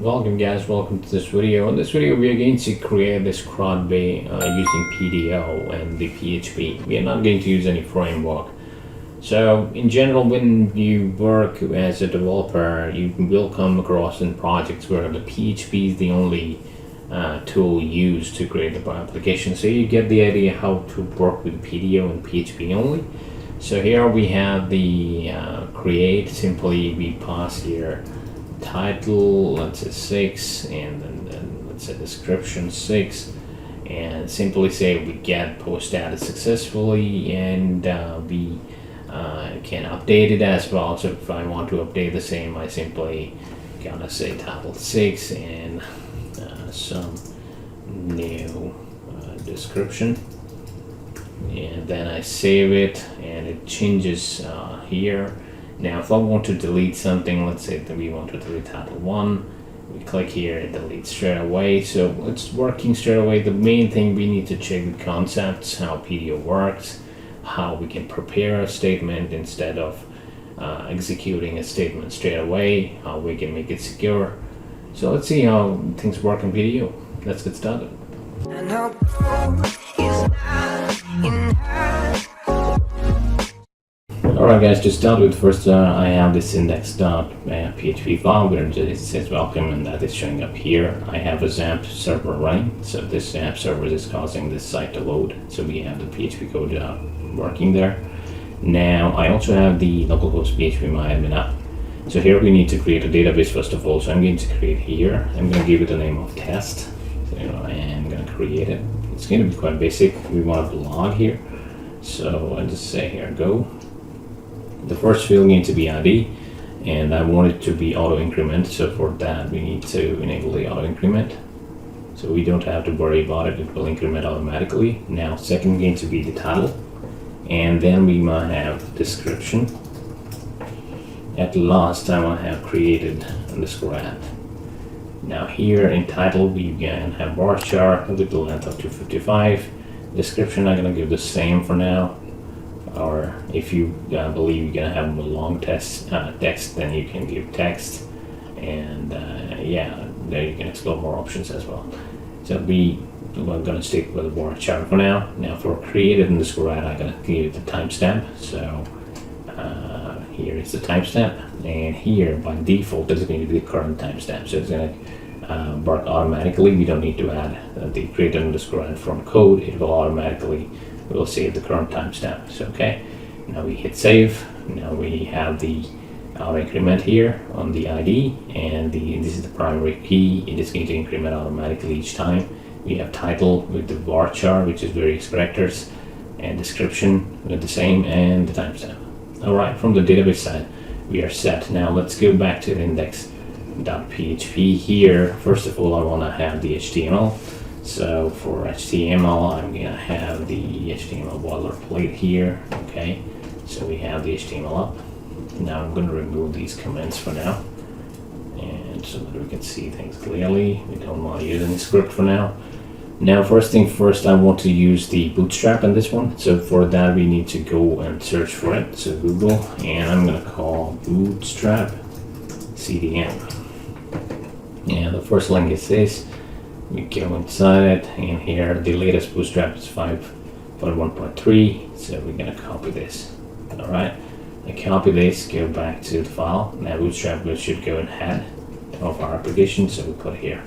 Welcome guys, welcome to this video. In this video we are going to create this crud using PDO and the PHP. We are not going to use any framework. So in general, when you work as a developer, you will come across in projects where the PHP is the only tool used to create the application. So you get the idea how to work with PDO and PHP only. So here we have the create. Simply we pass here title, let's say 6, and then let's say description 6, and simply say we get post added successfully, and we can update it as well. So if I want to update the same, I simply gonna say title 6 and some new description, and then I save it and it changes here. Now if I want to delete something, let's say that we want to delete title 1, we click here and delete straight away. So it's working straight away. The main thing we need to check the concepts, how PDO works, how we can prepare a statement instead of executing a statement straight away, how we can make it secure. So let's see how things work in PDO. Let's get started. Alright guys, to start with, first I have this index.php file where it says welcome, and that is showing up here. I have a XAMPP server running, so this XAMPP server is causing this site to load. So we have the PHP code working there. Now I also have the localhost phpMyAdmin app. So here we need to create a database first of all. So I'm going to create here. I'm going to give it the name of test. So I am going to create it. It's going to be quite basic. We want a blog here. So I just say here go. The first field needs to be ID, and I want it to be auto increment. So for that we need to enable the auto increment, so we don't have to worry about it. It will increment automatically. Now second needs to be the title, and then we might have description. At last I want to have created underscore add. Now here in title we can have varchar with the length of 255. Description I'm going to give the same for now. Or if you believe you're gonna have a long text, then you can give text, and yeah, there you can explore more options as well. So we're gonna stick with the varchar for now. Now for created underscore add, I'm gonna give it the timestamp. So here is the timestamp, and here by default is going to be the current timestamp. So it's gonna work automatically. We don't need to add the created underscore add from code. It will automatically we'll save the current timestamp. So okay, now we hit save. Now we have the auto increment here on the ID, and this is the primary key. It is going to increment automatically each time. We have title with the varchar, which is various characters, and description with the same, and the timestamp. All right, from the database side we are set. Now let's go back to the index.php here. First of all, I want to have the HTML. So for HTML, I'm gonna have the HTML boilerplate here. Okay, so we have the HTML up. Now I'm gonna remove these comments for now, and so that we can see things clearly. We don't want to use any script for now. Now first thing first, I want to use the bootstrap in this one. So for that we need to go and search for it. So Google, and I'm gonna call bootstrap CDN. And the first link is this. We go inside it, and here the latest bootstrap is 5.1.3, so we're gonna copy this. All right, I copy this, go back to the file. Now bootstrap should go in head of our application, so we put it here.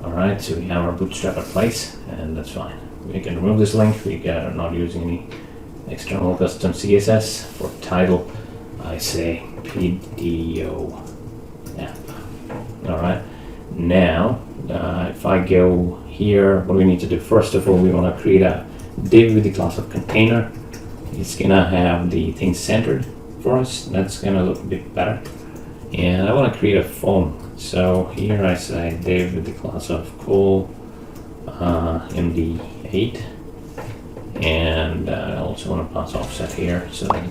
All right, so we have our bootstrap in place, and that's fine. We can remove this link. We are not using any external custom CSS. For title, I say PDO app. All right, now if I go here, what we need to do first of all, we want to create a div with the class of container. It's gonna have the things centered for us. That's gonna look a bit better. And I want to create a form. So here I say div with the class of call md8, and I also want to pass offset here so that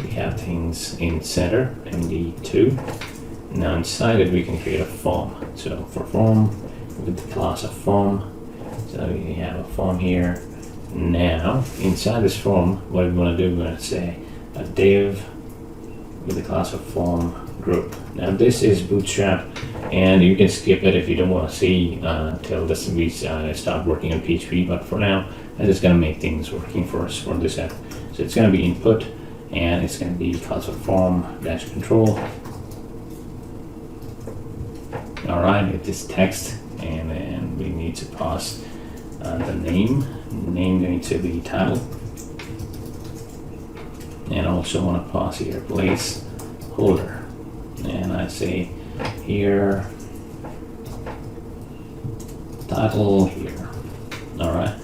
we have things in center, md2. Now inside it we can create a form. So for form with the class of form, so we have a form here. Now inside this form, what we want to do, we're going to say a div with the class of form group. Now this is Bootstrap and you can skip it if you don't want to see till this we start working on PHP. But for now, I'm just going to make things working for us for this app. So it's going to be input, and it's going to be class of form dash control. All right, it is text, and then we need to pass the name going to be title, and also want to pass here placeholder, and I say here title here. All right,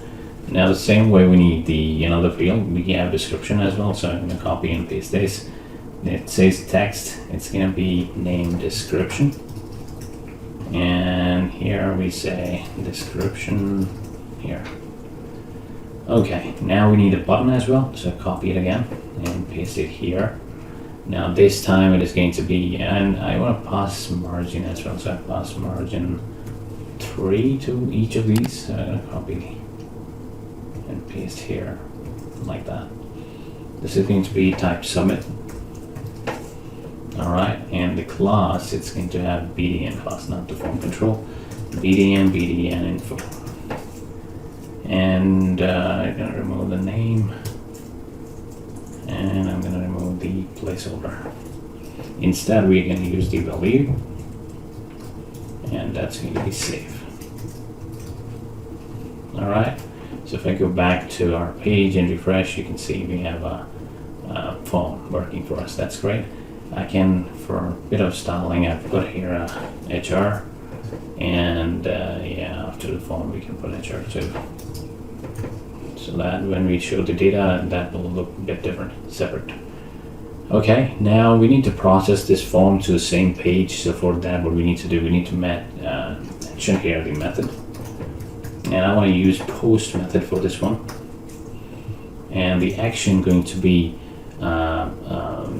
now the same way we need the another field, we have description as well, so I'm going to copy and paste this. It says text, it's going to be name description, and here we say description here. Okay, now we need a button as well, so copy it again and paste it here. Now this time it is going to be, and I want to pass margin as well, so I pass margin 3 to each of these. So I'm going to copy and paste here like that. This is going to be type submit. All right, and the class, it's going to have BDN class, not the form control. BDN info. And I'm going to remove the name, and I'm going to remove the placeholder. Instead, we're going to use the value, and that's going to be safe. All right, so if I go back to our page and refresh, you can see we have a form working for us. That's great. I can, for a bit of styling, I put here HR, and yeah, after the form we can put HR too, so that when we show the data, that will look a bit different, separate. Okay, now we need to process this form to the same page. So for that, what we need to do, we need to mention here the method, and I want to use post method for this one, and the action going to be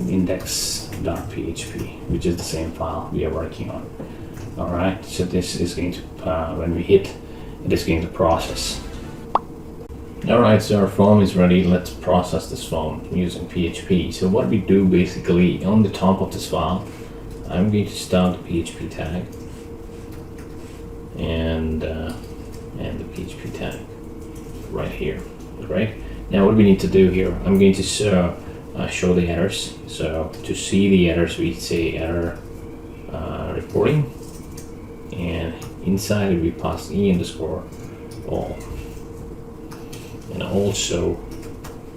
index.php, which is the same file we are working on. All right, so this is going to when we hit, it is going to process. All right, so our form is ready. Let's process this form using PHP. So what we do basically, on the top of this file, I'm going to start the PHP tag and the PHP tag right here. Right now, what we need to do here, I'm going to show the errors. So to see the errors, we say error reporting, and inside it we pass e_all. And also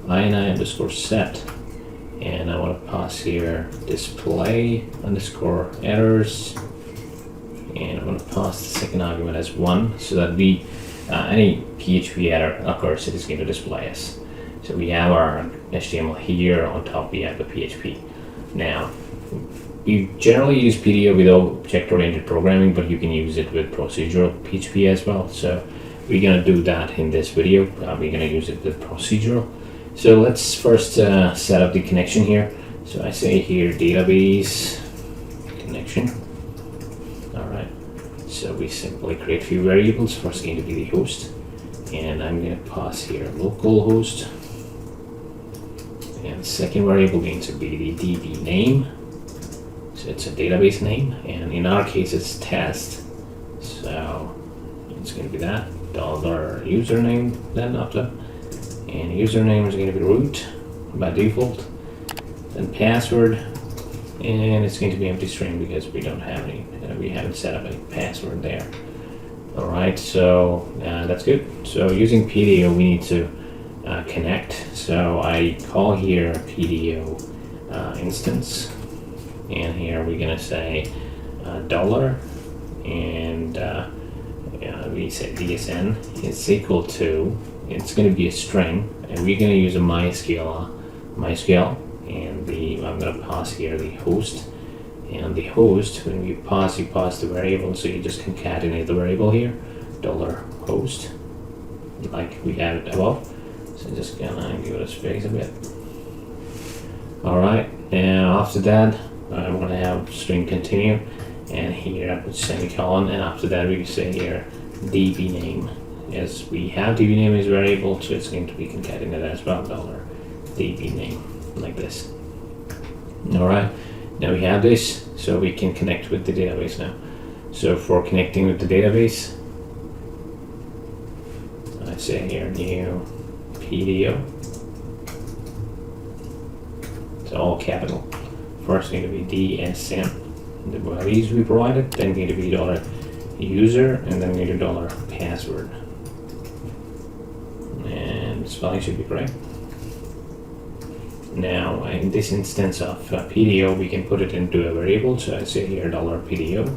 ini_set, and I want to pass here display underscore errors, and I want to pass the second argument as 1, so that we any PHP error occurs, it is going to display us. So we have our HTML here, on top we have the PHP. Now we generally use PDO with object-oriented programming, but you can use it with procedural PHP as well. So we're going to do that in this video. We're going to use it with procedural. So let's first set up the connection here. So I say here database connection. All right. So we simply create a few variables. First going to be the host, and I'm going to pass here localhost. And second variable going to be the DB name. So it's a database name, and in our case it's test. So it's going to be that. $username then after, and username is going to be root by default, then password, and it's going to be empty string because we don't have any, we haven't set up a password there. All right, so that's good. So using PDO, we need to connect. So I call here PDO instance, and here we're going to say dollar, and we say DSN is equal to, it's going to be a string, and we're going to use a MySQL, and I'm going to pass here the host, and the host, when we pass, you pass the variable, so you just concatenate the variable here, $host, like we have it above. So just gonna give it a space a bit. All right, now after that, I want to have string continue, and here I put semicolon, and after that we say here DB name. Yes, we have DB name as variable, so it's going to be concatenated as well, $DB name, like this. All right, now we have this, so we can connect with the database now. So for connecting with the database, I say here new PDO. So all capital. First need to be DSM, the values we provided, then need to be $user, and then need a $password. And spelling should be correct. Now in this instance of PDO, we can put it into a variable, so I say here $PDO.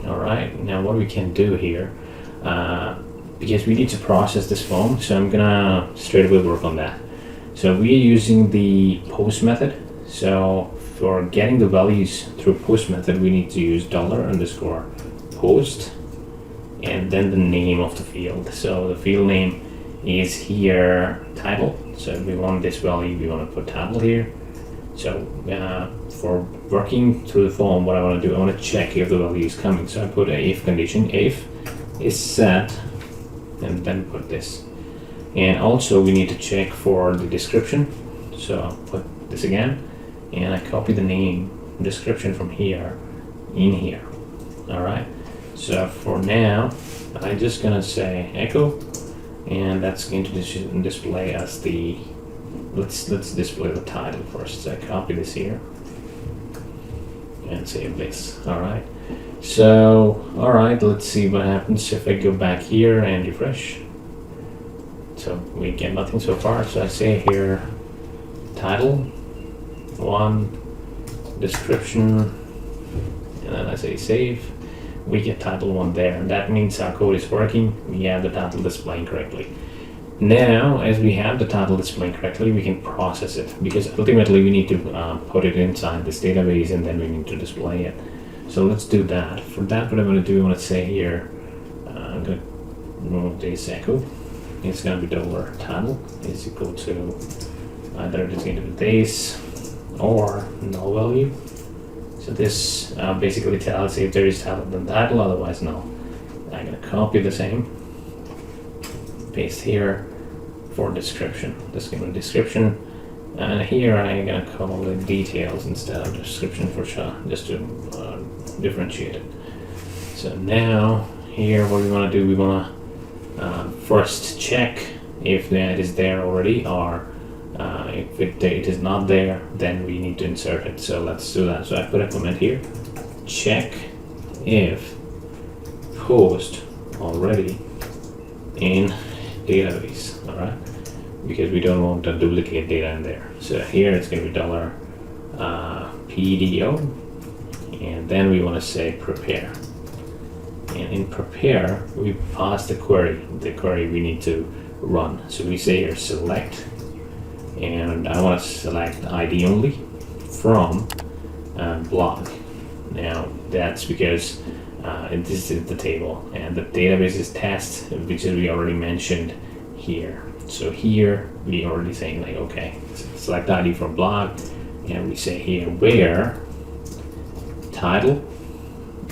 Alright, now what we can do here, because we need to process this form, so I'm gonna straight away work on that. So we are using the post method. So for getting the values through post method, we need to use $_post and then the name of the field. So the field name is here title. So if we want this value, we want to put title here. So for working through the form, what I want to do, I want to check if the value is coming. So I put a if condition, if is set, and then put this. And also we need to check for the description. So I'll put this again, and I copy the name description from here in here. Alright, so for now I'm just gonna say echo, and that's going to display as the let's display the title first. So I copy this here and save this. Alright, so let's see what happens if I go back here and refresh. So we get nothing so far. So I say here title 1, description, and then I say save. We get title 1 there. That means our code is working. We have the title displaying correctly. Now, as we have the title displaying correctly, we can process it, because ultimately we need to put it inside this database, and then we need to display it. So let's do that. For that, what I'm going to do, I want to say here, I'm going to remove this echo. It's going to be $title is equal to either it is going to be this or null value. So this basically tells if there is title then title, otherwise null. I'm going to copy the same, paste here for description. This is going to be description, and here I'm going to call it details instead of description for sure, just to differentiate it. So now here what we want to do, we want to first check if that is there already, or if it is not there, then we need to insert it. So let's do that. So I put a comment here, check if post already in database. Alright, because we don't want to duplicate data in there. So here it's going to be $PDO, and then we want to say prepare. And in prepare, we pass the query we need to run. So we say here select, and I want to select ID only from blog. Now that's because this is the table, and the database is test, which we already mentioned here. So here we already saying like, okay, select ID from blog, and we say here where title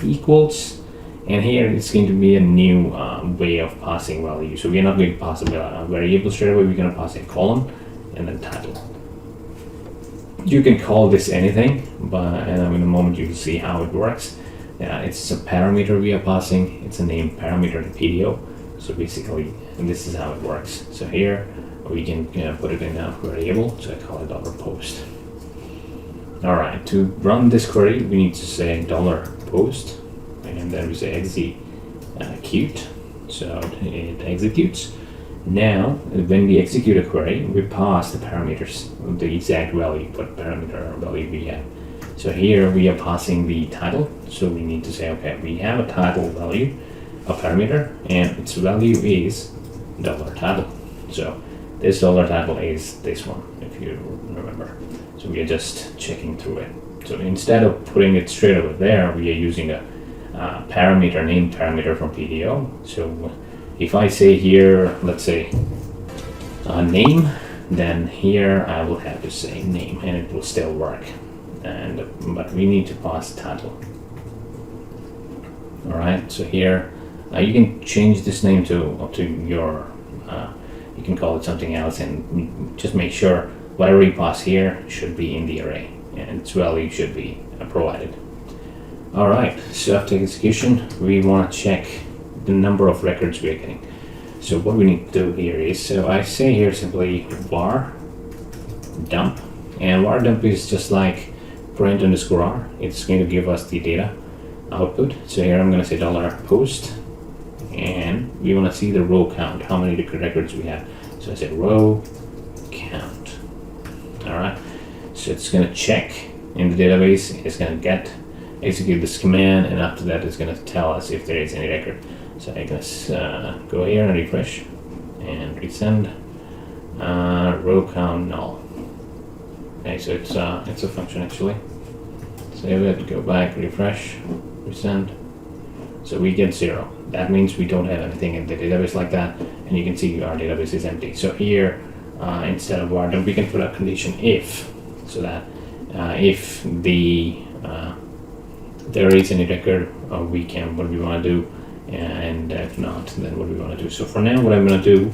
equals. And here it's going to be a new way of passing value. So we're not going to pass a variable straight away. We're going to pass a colon and then title. You can call this anything, but in a moment you can see how it works. It's a parameter we are passing. It's a name parameter to PDO. So basically, this is how it works. So here we can put it in a variable. So I call it $post. All right, to run this query, we need to say $post. And then we say execute, so it executes. Now, when we execute a query, we pass the parameters, the exact value, what parameter value we have. So here we are passing the title, so we need to say, okay, we have a title value, a parameter, and its value is $title. So this $title is this one, if you remember. So we are just checking through it. So instead of putting it straight over there, we are using a parameter, name parameter from PDO. So if I say here, let's say name, then here I will have to say name, and it will still work. But we need to pass title. All right. So here you can change this name to your. You can call it something else, and just make sure whatever you pass here should be in the array, and its value should be provided. All right, so after execution, we want to check the number of records we are getting. So what we need to do here is, so I say here simply var dump, and var dump is just like print underscore r. It's going to give us the data output. So here I'm going to say $post, and we want to see the row count, how many records we have. So I say row count. All right, so it's going to check in the database. It's going to execute this command, and after that it's going to tell us if there is any record. So I'm going to go here and refresh and resend row count null. Okay, so it's a function actually. Save it, go back, refresh, resend. So we get 0. That means we don't have anything in the database like that, and you can see our database is empty. So here, instead of var dump, we can put a condition if, so that if there is any record, we can what we want to do, and if not, then what we want to do. So for now, what I'm going to do,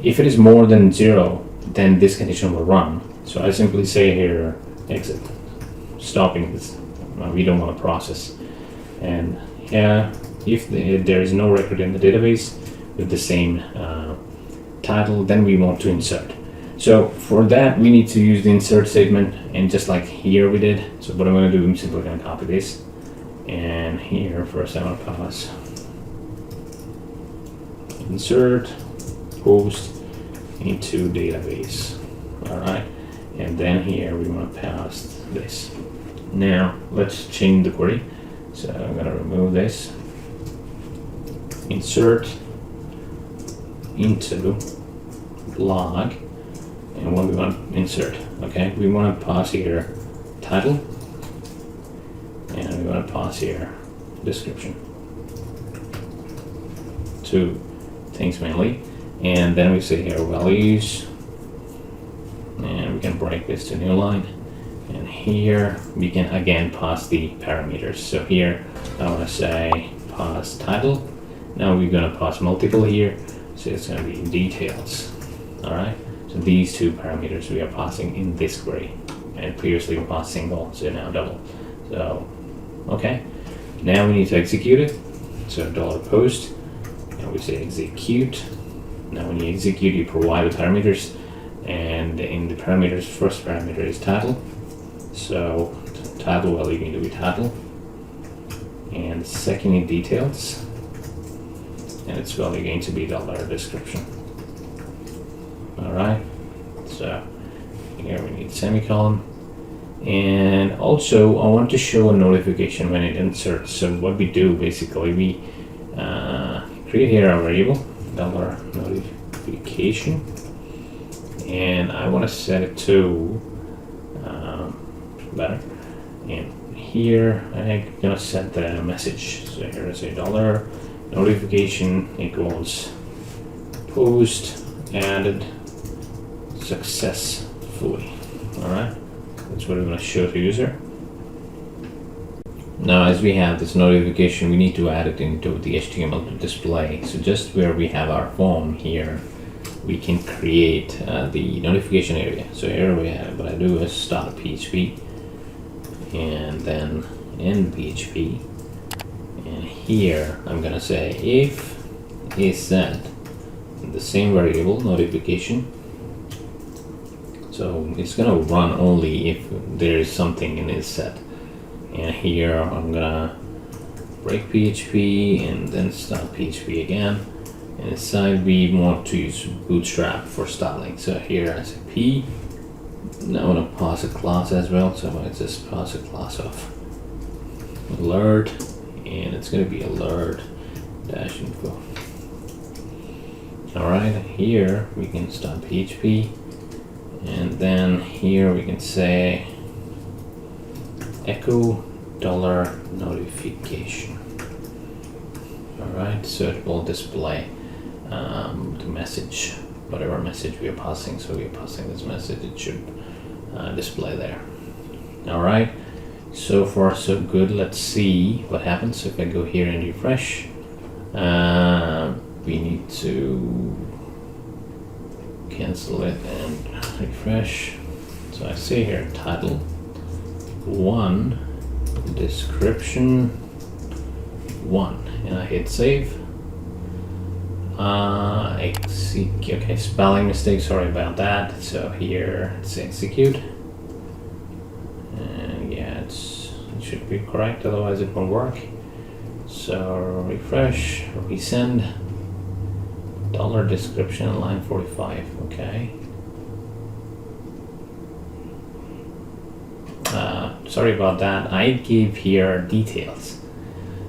if it is more than 0, then this condition will run. So I simply say here exit, stopping this. We don't want to process. And if there is no record in the database with the same title, then we want to insert. So for that, we need to use the insert statement, and just like here we did. So what I'm going to do, I'm simply going to copy this, and here first I'm going to pass insert post into database. All right, and then here we want to pass this. Now let's change the query. So I'm going to remove this, insert into blog, and what we want to insert. Okay, we want to pass here title, and we want to pass here description. Two things mainly, and then we say here values, and we can break this to new line, and here we can again pass the parameters. So here I want to say pass title. Now we're going to pass multiple here, so it's going to be details. All right, so these two parameters we are passing in this query, and previously we passed single, so now double. So okay, now we need to execute it. So $post, and we say execute. Now when you execute, you provide the parameters, and in the parameters, first parameter is title. So title value going to be title, and second is details, and its value going to be $description. All right, so here we need semicolon, and also I want to show a notification when it inserts. So what we do basically, we create here a variable $notification, and I want to set it to better, and here I'm gonna set the message. So here I say $notification equals post added successfully. All right, that's what we're going to show to user. Now as we have this notification, we need to add it into the HTML to display. So just where we have our form here, we can create the notification area. So here we have, what I do is start PHP, and then end PHP, and here I'm gonna say if is set the same variable notification. So it's gonna run only if there is something in is set. And here I'm gonna break PHP and then start PHP again. And inside we want to use Bootstrap for styling. So here I say P. Now I want to pass a class as well. So I just pass a class of alert, and it's going to be alert dash info. All right, here we can start PHP, and then here we can say echo $notification. All right, so it will display the message, whatever message we are passing. So we are passing this message, it should display there. All right, so far so good. Let's see what happens. So if I go here and refresh, we need to cancel it and refresh. So I say here title 1 description 1, and I hit save. Okay, spelling mistake, sorry about that. So here it's execute, and yeah, it should be correct, otherwise it won't work. So refresh, resend, $description line 45. Okay. Sorry about that. I give here details.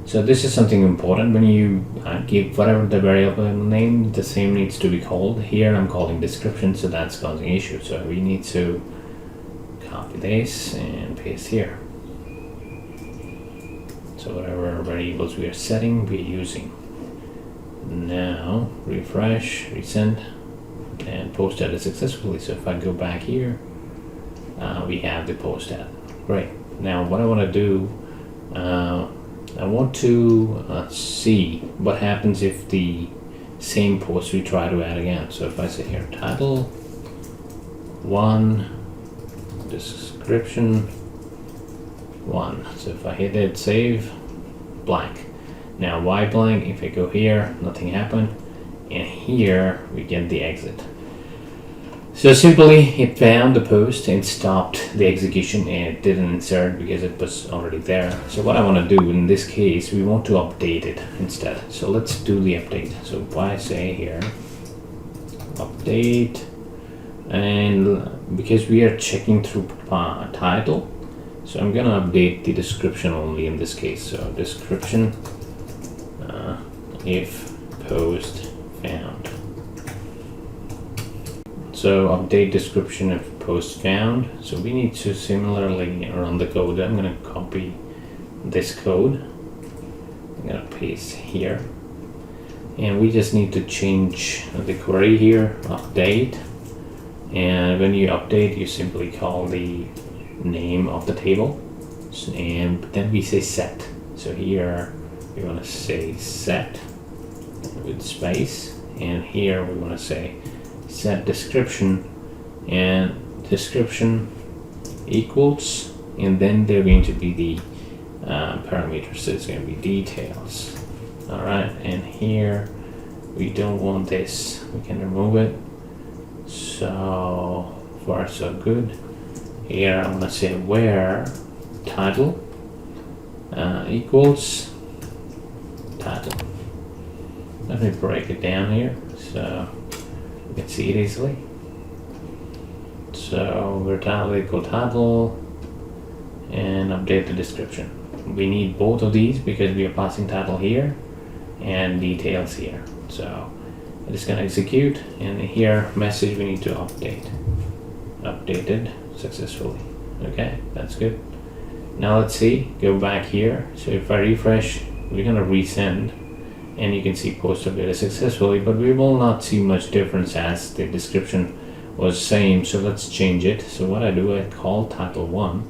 So this is something important. When you give whatever the variable name, the same needs to be called. Here I'm calling description, so that's causing issue. So we need to copy this and paste here. So whatever variables we are setting, we're using. Now refresh, resend, and post edit successfully. So if I go back here, we have the post edit. Great. Now what I want to do, I want to see what happens if the same post we try to add again. So if I say here title 1, description 1. So if I hit it, save, blank. Now why blank? If I go here, nothing happened, and here we get the exit. So simply it found the post and stopped the execution, and it didn't insert because it was already there. So what I want to do in this case, we want to update it instead. So let's do the update. So if I say here update, and because we are checking through title, so I'm gonna update the description only in this case. So description if post found. So update description if post found. So we need to similarly run the code. I'm gonna copy this code. I'm gonna paste here, and we just need to change the query here, update. And when you update, you simply call the name of the table, and then we say set. So here we want to say set with space, and here we want to say set description, and description equals, and then they're going to be the parameters. So it's going to be details. All right, and here we don't want this. We can remove it. So far so good. Here I'm gonna say where title equals title. Let me break it down here so you can see it easily. So where title equal title, and update the description. We need both of these because we are passing title here and details here. So it is going to execute, and here message we need to update. Updated successfully. Okay, that's good. Now let's see, go back here. So if I refresh, we're going to resend, and you can see post updated successfully, but we will not see much difference as the description was same. So let's change it. So what I do, I call title 1,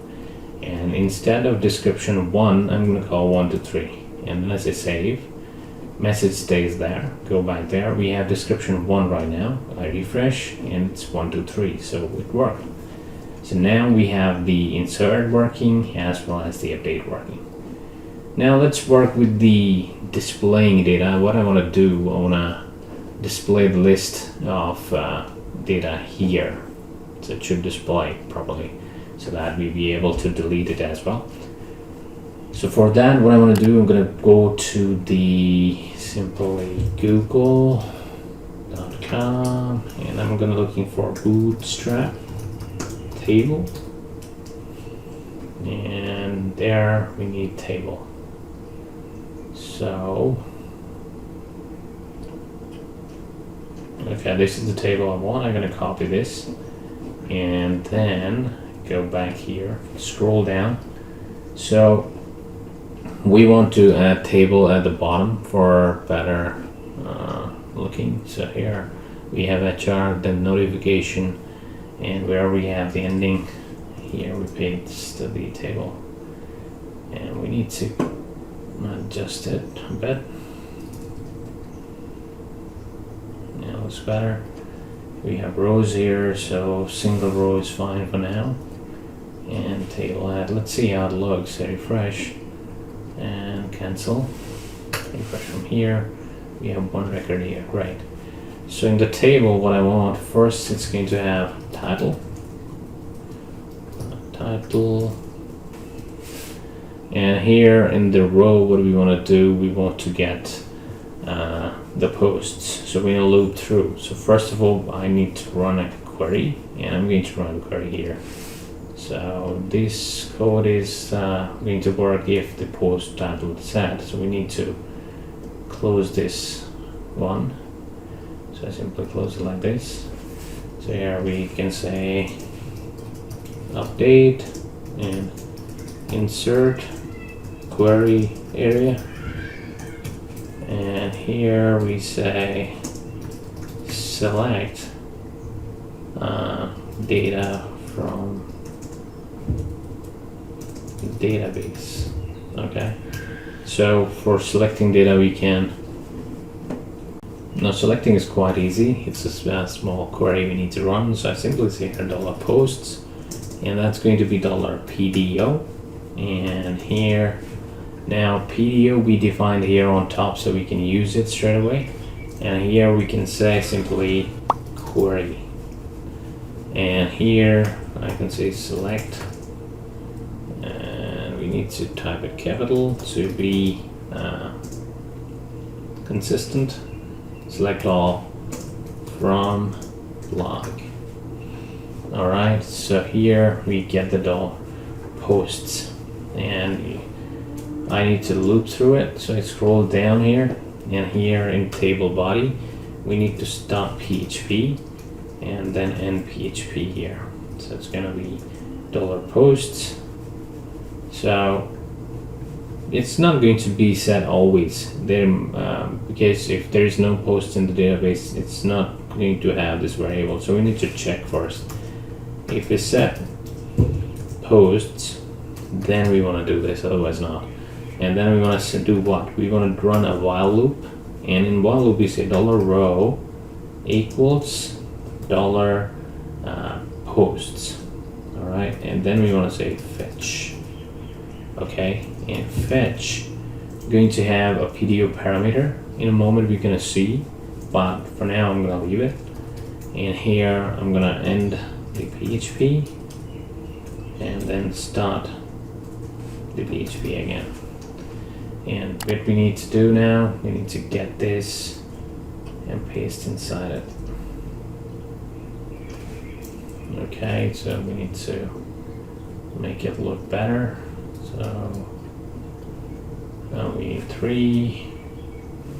and instead of description 1, I'm going to call 1 to 3, and then I say save. Message stays there. Go back there. We have description 1 right now. I refresh, and it's 1 2 3. So it worked. So now we have the insert working as well as the update working. Now let's work with the displaying data. What I want to do, I want to display the list of data here. So it should display properly, so that we be able to delete it as well. So for that, what I want to do, I'm going to go to the simply google.com, and I'm going to looking for bootstrap table, and there we need table. So okay, this is the table I want. I'm going to copy this, and then go back here, scroll down. So we want to add table at the bottom for better looking. So here we have HR, then notification, and where we have the ending, here we paste the table, and we need to adjust it a bit. Now it's better. We have rows here, so single row is fine for now. and table add. Let's see how it looks. Refresh and cancel. Refresh from here. We have one record here, right? So in the table, what I want first, it's going to have title, and here in the row, what we want to do, we want to get the posts. So we're going to loop through. So first of all, I need to run a query, and I'm going to run a query here. So this code is going to work if the post title is set. So we need to close this one. So I simply close it like this. So here we can say update and insert query area, and here we say select data from database. Okay, so for selecting data, we can now selecting is quite easy. It's a small query we need to run. So I simply say here $posts, and that's going to be $PDO. And here now PDO we defined here on top, so we can use it straight away. And here we can say simply query, and here I can say select, and we need to type it capital to be consistent. Select all from log. All right, so here we get the $posts, and I need to loop through it. So I scroll down here, and here in table body, we need to stop PHP and then end PHP here. So it's gonna be $posts. So it's not going to be set always there, because if there is no post in the database, it's not going to have this variable. So we need to check first. If we set posts, then we want to do this, otherwise not. And then we want to do what? We want to run a while loop, and in while loop we say $row equals $posts. All right, and then we want to say fetch. Okay, and fetch going to have a PDO parameter. In a moment we're going to see, but for now I'm going to leave it. And here I'm going to end the PHP and then start the PHP again. And what we need to do now, we need to get this and paste inside it. Okay, so we need to make it look better. So now we need 3,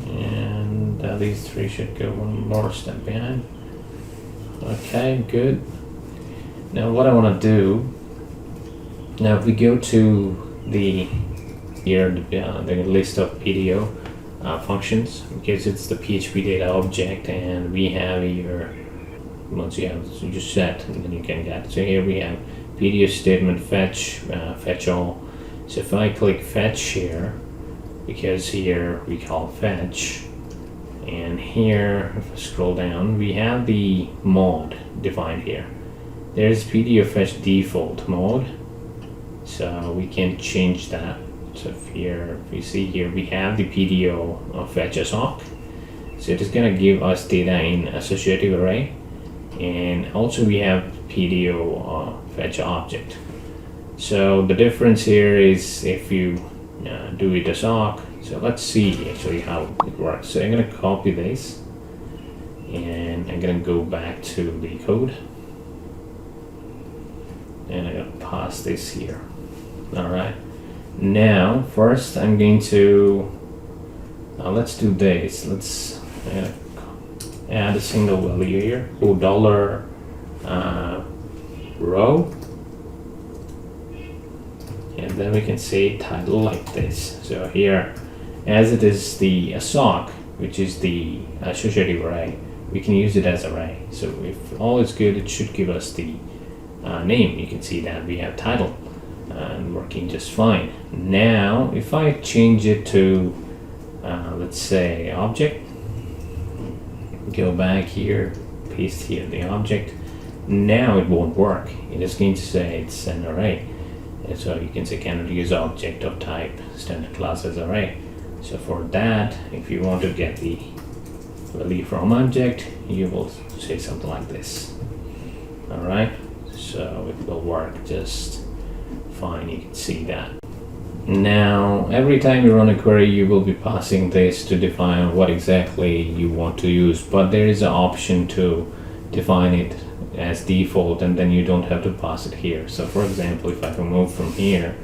and these 3 should go one more step behind. Okay, good. Now what I want to do, now if we go to the list of PDO functions, because it's the PHP data object, and we have here, once you have, so you just set and then you can get. So here we have PDO statement fetch, fetch all. So if I click fetch here, because here we call fetch, and here if I scroll down, we have the mode defined here. There's PDO fetch default mode, so we can change that. So if you see here, we have the PDO fetch assoc, so it is going to give us data in associative array, and also we have PDO fetch object. So the difference here is if you do it assoc. So let's see actually how it works. So I'm going to copy this, and I'm going to go back to the code, and I'm going to pass this here. All right. Now first I'm going to let's do this. Let's add a single value here. $row, and then we can say title like this. So here, as it is the assoc, which is the associative array, we can use it as array. So if all is good, it should give us the name. You can see that we have title and working just fine. Now if I change it to let's say object, go back here, paste here the object, now it won't work. It is going to say it's an array. And so you can say cannot use object of type standard class as array. So for that, if you want to get the value from object, you will say something like this. Alright, so it will work just fine. You can see that. Now, every time you run a query, you will be passing this to define what exactly you want to use, but there is an option to define it as default, and then you don't have to pass it here. So for example, if I remove from here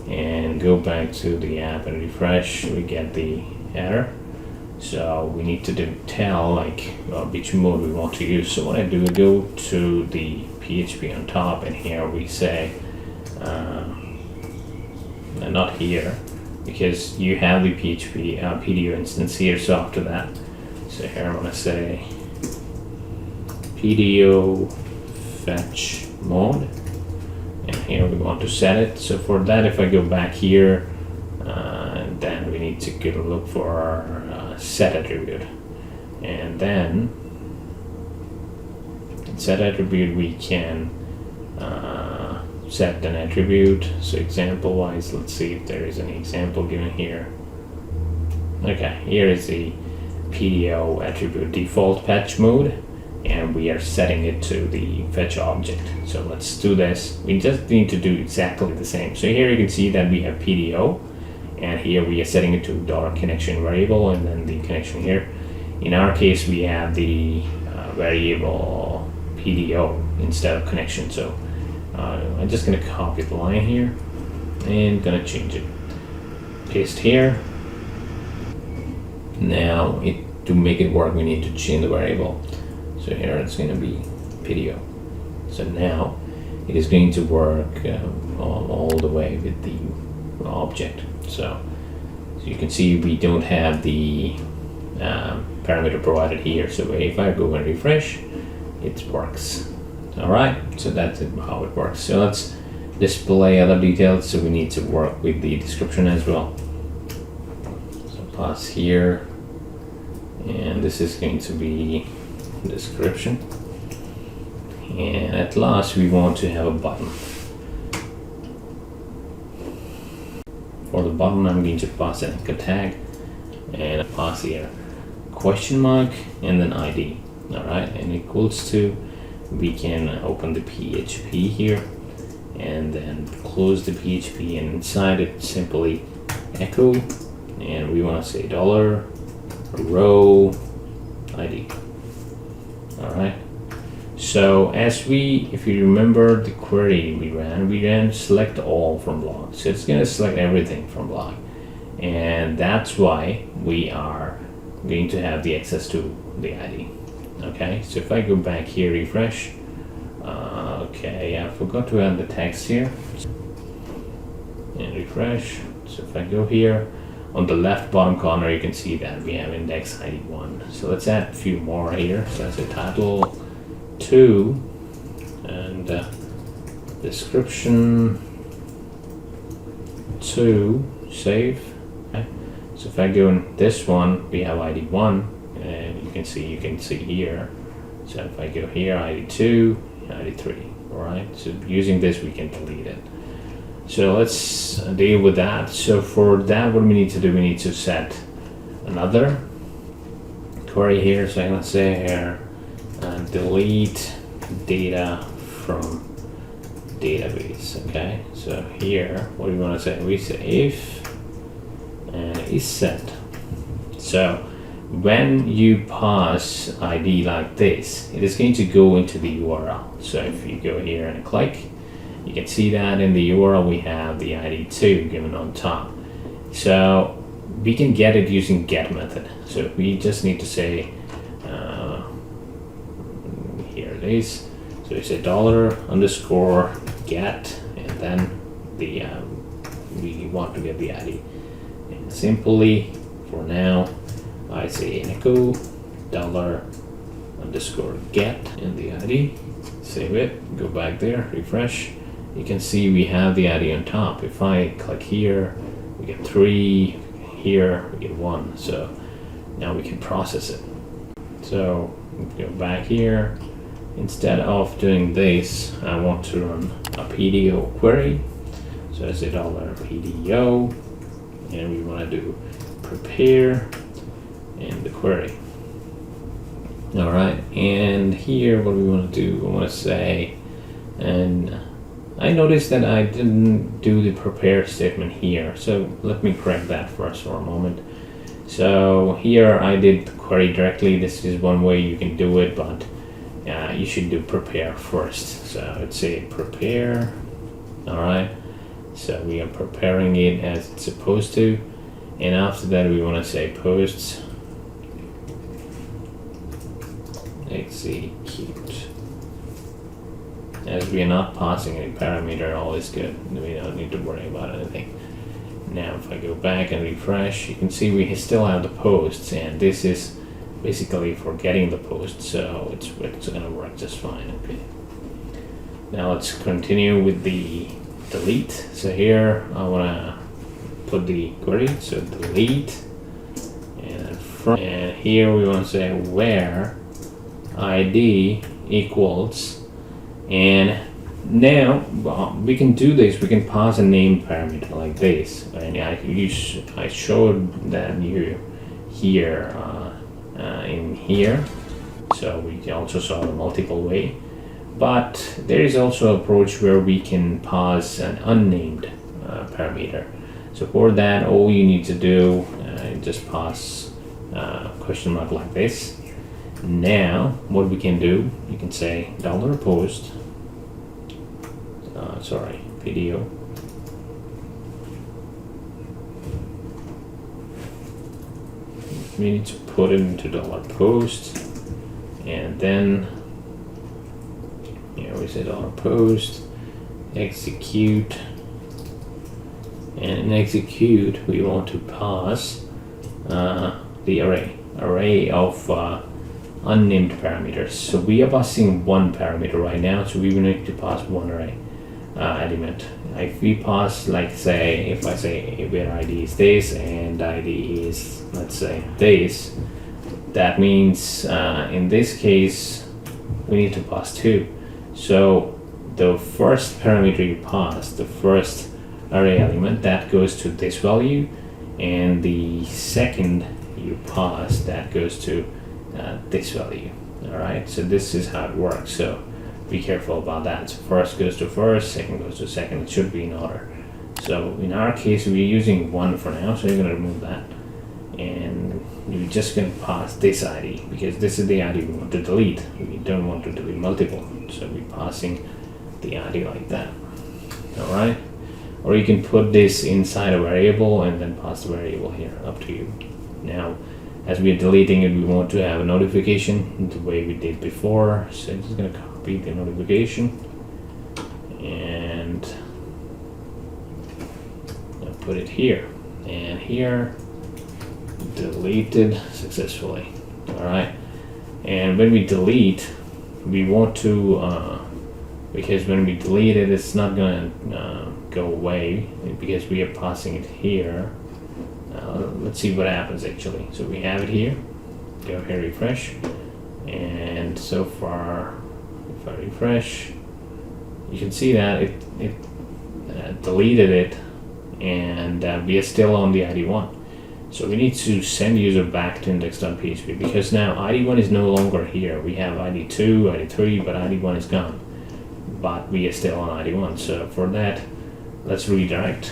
and go back to the app and refresh, we get the error. So we need to tell like which mode we want to use. So what I do, I go to the PHP on top, and here we say not here, because you have the PHP PDO instance here. So after that, so here I'm gonna say PDO fetch mode, and here we want to set it. So for that, if I go back here, then we need to go look for our set attribute, and then in set attribute we can set an attribute. So example wise, let's see if there is an example given here. Okay, here is the PDO attribute default fetch mode, and we are setting it to the fetch object. So let's do this. We just need to do exactly the same. So here you can see that we have PDO, and here we are setting it to $connection variable, and then the connection here. In our case, we have the variable PDO instead of connection. So I'm just gonna copy the line here and gonna change it. Paste here. Now to make it work, we need to change the variable. So here it's going to be PDO. So now it is going to work all the way with the object. So you can see we don't have the parameter provided here. So if I go and refresh, it works. All right, so that's how it works. So let's display other details. So we need to work with the description as well. So pass here, and this is going to be description, and at last we want to have a button. For the button, I'm going to pass an anchor tag and pass here question mark and then ID. All right, and equals to, we can open the PHP here and then close the PHP, and inside it simply echo, and we want to say $row ID. All right. So if you remember the query we ran select all from log. So it's going to select everything from log, and that's why we are going to have the access to the ID. Okay. So if I go back here, refresh. Okay, I forgot to add the text here. And refresh. So if I go here, on the left bottom corner, you can see that we have index ID 1. So let's add a few more here. So that's a title 2 and description 2, save. Okay. So if I go in this one, we have ID 1, and you can see here. So if I go here, ID 2, ID 3. All right. So using this, we can delete it. So let's deal with that. So for that, what we need to do, we need to set another query here. So let's say here, delete data from database. Okay. So here, what do we want to say? We say if and is set. So when you pass ID like this, it is going to go into the URL. So if you go here and click, you can see that in the URL we have the ID 2 given on top. So we can get it using get method. So we just need to say, here it is. So you say $_get, and then the we want to get the ID. And simply for now, I say echo $_get in the ID. Save it. Go back there. Refresh. You can see we have the ID on top. If I click here, we get 3, here we get 1. So now we can process it. So go back here instead of doing this, I want to run a PDO query. So I say $PDO, and we want to do prepare in the query. All right, and here what we want to do, I want to say, and I noticed that I didn't do the prepare statement here, so let me correct that first for a moment. So here I did the query directly. This is one way you can do it, but you should do prepare first. So let's say prepare. All right, so we are preparing it as it's supposed to, and after that we want to say posts execute. As we are not passing any parameter, all is good. We don't need to worry about anything. Now if I go back and refresh, you can see we still have the posts, and this is basically for getting the post, so it's gonna work just fine. Okay. Now let's continue with the delete. So here I wanna put the query, so delete, and here we want to say where ID equals, and now we can do this. We can pass a name parameter like this, and I showed that you here in here, so we also saw the multiple way, but there is also an approach where we can pass an unnamed parameter. So for that, all you need to do just pass question mark like this. Now what we can do, you can say $post PDO, we need to put it into $post, and then here we say $post execute, and in execute we want to pass the array of unnamed parameters. So we are passing one parameter right now, so we will need to pass one array element. If we pass, like say, if I say where ID is this and ID is, let's say, this, that means in this case we need to pass two. So the first parameter you pass, the first array element, that goes to this value, and the second you pass, that goes to this value. All right, so this is how it works, so be careful about that. So first goes to first, second goes to second. It should be in order. So in our case we're using one for now, so you're going to remove that, and you're just going to pass this ID because this is the ID we want to delete. We don't want to delete multiple, so we're passing the ID like that. All right, or you can put this inside a variable and then pass the variable here, up to you. Now as we are deleting it, we want to have a notification the way we did before, so I'm just going to copy the notification and I'll put it here, and here deleted successfully. All right, and when we delete, we want to because when we delete it, it's not going to go away because we are passing it here. Let's see what happens actually. So we have it here. Go here, refresh, and so far, if I refresh, you can see that it deleted it, and we are still on the ID1. So we need to send user back to index.php because now ID1 is no longer here. We have ID2, ID3, but ID1 is gone. But we are still on ID1. So for that, let's redirect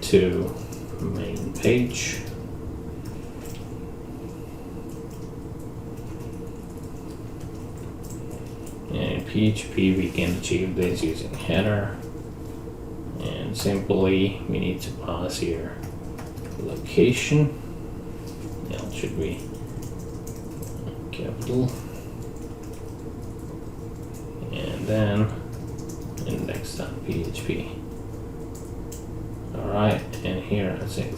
to main page. And in PHP we can achieve this using header, and simply we need to pass here location. Now it should be capital, and then index.php. Alright, and here let's say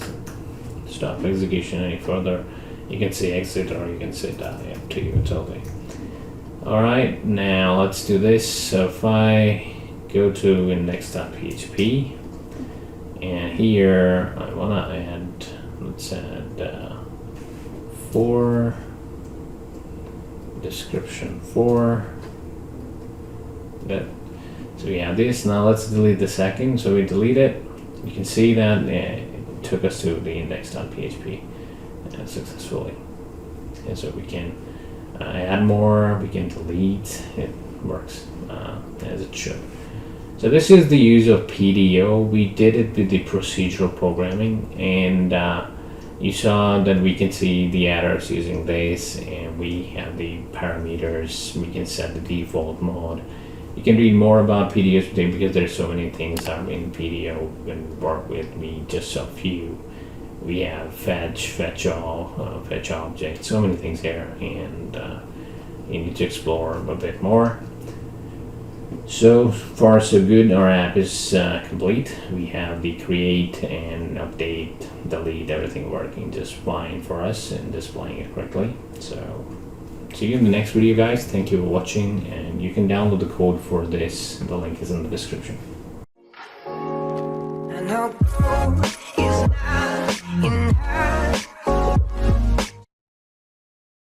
stop execution any further. You can say exit or you can say die, up to you, it's okay. Alright, now let's do this. So if I go to index.php, and here I want to add, let's add 4 description for that. So we have this. Now let's delete the second. So we delete it. You can see that it took us to the index.php successfully. And so we can add more, we can delete. It works as it should. So this is the use of PDO. We did it with the procedural programming, and you saw that we can see the errors using this, and we have the parameters. We can set the default mode. You can read more about PDOs today because there's so many things that in PDO when we work with. We just saw a few. We have fetch all, fetch object, so many things here, and you need to explore a bit more. So far so good. Our app is complete. We have the create and update, delete, everything working just fine for us and displaying it correctly. So see you in the next video, guys. Thank you for watching, and you can download the code for this. The link is in the description.